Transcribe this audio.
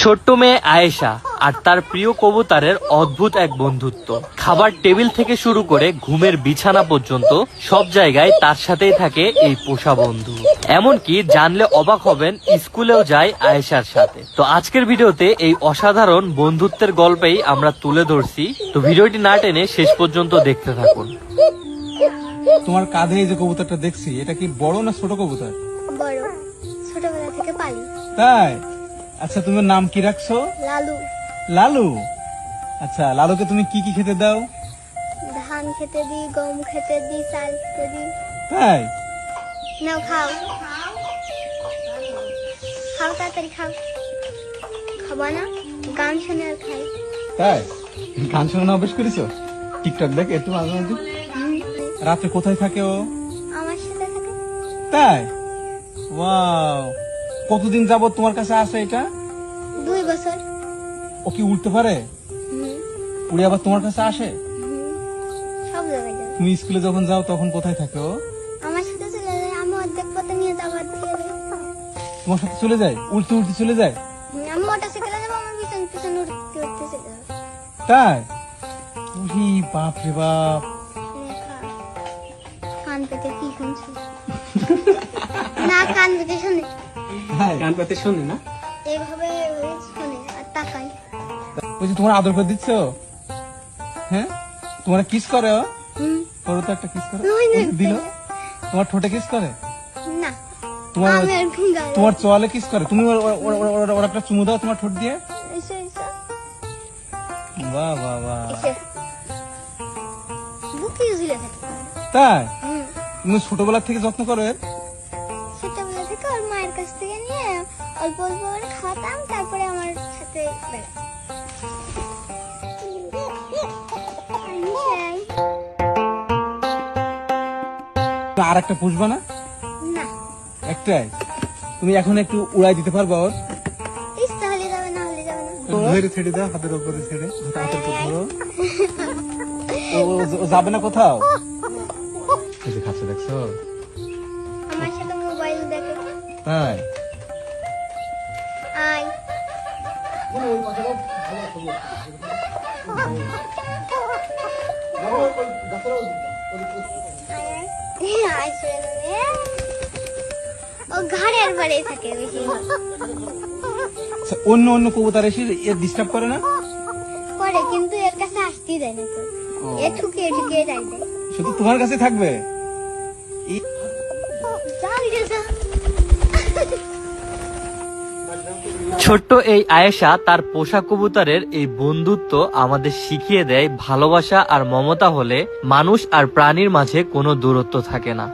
ছোট্ট মেয়ে আয়েশা আর তার প্রিয় কবুতরের অদ্ভুত এক বন্ধুত্ব। খাবার টেবিল থেকে শুরু করে ঘুমের বিছানা পর্যন্ত সব জায়গায় তার সাথেই থাকে এই পোষা বন্ধু। এমনকি জানলে অবাক হবেন, স্কুলেও যায় আয়েশার সাথে। তো আজকের ভিডিওতে এই অসাধারণ বন্ধুত্বের গল্পেই আমরা তুলে ধরছি। তো ভিডিওটি না টেনে শেষ পর্যন্ত দেখতে থাকুন। তোমার কাঁধে এই যে কবুতরটা দেখছি, এটা কি বড় না ছোট কবুতর? বড়, ছোটবেলা থেকে পালি। তাই? আচ্ছা, তুমি নাম কি রাখছো? লালু। লালু। আচ্ছা, লালুকে তুমি কি কি খেতে দাও? ধান খেতে দিই, গম খেতে দিই, চাল খেতে দিই। তাই? নাও খাও, খাও তাড়াতাড়ি খাও। খাবা না? গান শুনে আর খাই। তাই? গান শোনানো অভ্যাস করেছো? টিকটক দেখ একটু মাঝে মাঝে। রাতে কোথায় থাকে ও? আমার সাথে থাকে। তাই? ওয়াও, কতদিন যাবত তোমার কাছে আসে এটা? 2 বছর। ও কি উঠতে পারে? হুম, উড়ে আবার তোমার কাছে আসে? সব জায়গায় যাবে। তুমি স্কুলে যখন যাও তখন কোথায় থাকে ও? আমার সাথে চলে যায়, আমি অর্ধেক পথে নিয়ে যাবার দিয়ে দিই। তোমার সাথে চলে যায়? উঠতে উঠতে চলে যায়? আমি মোটরসাইকেলে যাবো, আমার পিছন পিছন উঠতে উঠতে চলে যাবে। তাই? উহি, বাপ রে বাপ। কান পেতে কি শুনছি? না, কান পেতে শুনে। গান পাতে শোনে না? এইভাবে শুনে আর তাকাই। ওই যে তোমার আদর করে দিচ্ছ, হ্যাঁ? তোমার কিস করে ও? হুম, তোর তো একটা কিস করে। ওই ওই দেখ, যে দিল, তোমার ঠোঁটে কিস করে? না, তোমার আমি আর গাল। তোমার চোয়ালে কিস করে? তুমি ওর একটা চুমু দাও তোমার ঠোঁট দিয়ে। এসো এসো বাহ বাহ বাহ। এসো। বুকে ঝুলে থাকে। তাই? হুম, তুমি ছোটবেলা থেকে যত্ন করো এর? ছোটবেলা থেকে ওর মায়ের কাছ থেকে নিয়ে অল্প অল্প করে খাওয়াতাম, তারপরে আমার সাথে বেড়াতাম। আর একটা পুষবা না? না, একটাই? তুমি এখন একটু উড়াই দিতে পারবা ওর? ইচ্ছা হলে যাবে, না হলে যাবে না। ধরে ছেড়ে দাও, হাতের উপরে ছেড়ে, হাতের উপর ধরো। ও যাবে না কোথাও? এই যে খাচ্ছে, দেখছো? আমার সাথে মোবাইল দেখে। তাই? আয়, আয় শুয়ে যাবে। ও ঘাড়ের পরে থাকে বেশি। আচ্ছা, অন্য অন্য কবুতর এসে এর ডিস্টার্ব করে না? করে, কিন্তু এর কাছে আসতেই দেয় না তো। এ ঠুকিয়ে ঠুকিয়ে ডাক দেয়। শুধু তোমার কাছে থাকবে? যা উড়ে যা। ছোট্ট এই আয়েশা তার পোষা কবুতরের এই বন্ধুত্ব আমাদের শিখিয়ে দেয়, ভালোবাসা আর মমতা হলে মানুষ আর প্রাণীর মাঝে কোনো দূরত্ব থাকে না।